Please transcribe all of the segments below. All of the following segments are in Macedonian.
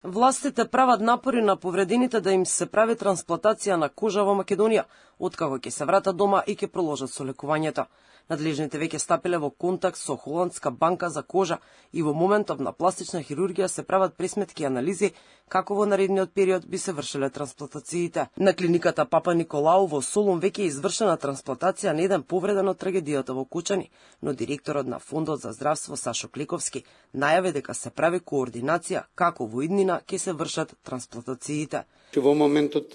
Властите прават напори на повредените да им се прави трансплантација на кожа во Македонија, откако ќе се вратат дома и ќе продолжат со лекувањето. Надлежните веќе стапиле во контакт со Холандска банка за кожа и во моментов на пластична хирургија се прават пресметки и анализи како во наредниот период би се вршеле трансплантациите. На клиниката Папа Николау во Солун веќе е извршена трансплантација на еден повреден од трагедијата во Кучани, но директорот на Фондот за здравство Сашо Клековски најави дека се прави координација како во иднина ќе се вршат трансплантациите. Во моментот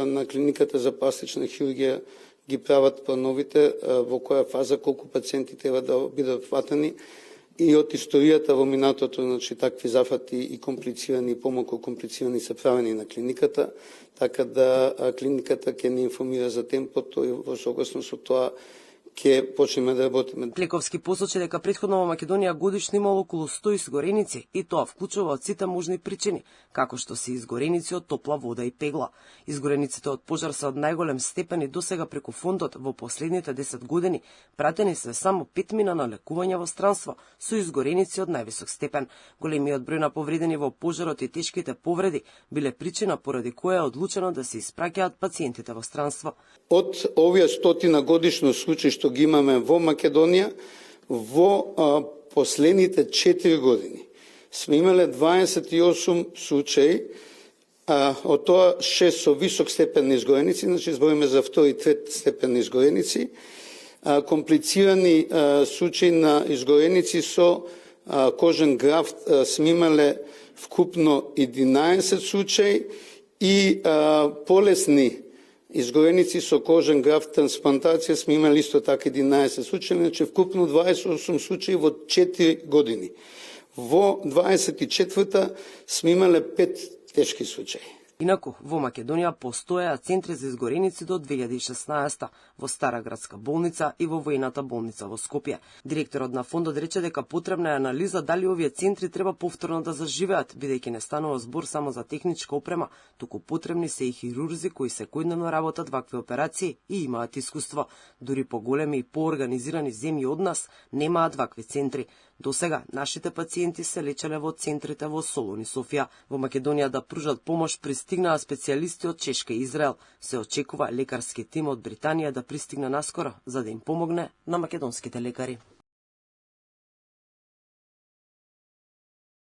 на клиниката за пластична хирургија ги прават плановите во која фаза колку пациенти треба да бидат фатени и од историјата во минатото, значи такви зафати и комплицирани и помалку комплицирани се правени на клиниката, така да клиниката ќе ни информира за темпото и во согласност со тоа ќе почнеме да работиме. Клековски посочи дека претходно во Македонија годишно имало околу 100 изгореници и тоа вклучува од сите можни причини, како што се изгореници од топла вода и пегла. Изгорениците од пожар се од најголем степен и досега преку фондот во последните 10 години пратени се само 5 мина на лекување во странство со изгореници од највисок степен. Големиот број на повредени во пожарот и тешките повреди биле причина поради која е одлучено да се испраќаат пациентите во странство. Од овие 100 годишно случаи што ги имаме во Македонија, во последните 4 години сме имале 28 случаи, од тоа 6 со висок степен на изгореници, значи збориме за 2 и 3 степен на изгореници, комплицирани случаи на изгореници со кожен графт сме имале вкупно 11 случаи и полесни изгореници со кожен графт трансплантација сме имали исто така 11 случаи, значи вкупно 28 случаи во 4 години. Во 24-та сме имале 5 тешки случаи. Инаку, во Македонија постоеа центри за изгореници до 2016 во Стара градска болница и во воената болница во Скопје. Директорот на фондот рече дека потребна е анализа дали овие центри треба повторно да заживеат, бидејќи не станува збор само за техничка опрема, туку потребни се и хирурзи кои секојдневно работат вакви операции и имаат искуство. Дури поголеми и поорганизирани земји од нас немаат вакви центри. Досега, нашите пациенти се лечеле во центрите во Солун и Софија. Во Македонија да пружат помош пристигнаа специјалисти од Чешка и Израел. Се очекува лекарски тим од Британија да пристигне наскоро за да им помогне на македонските лекари.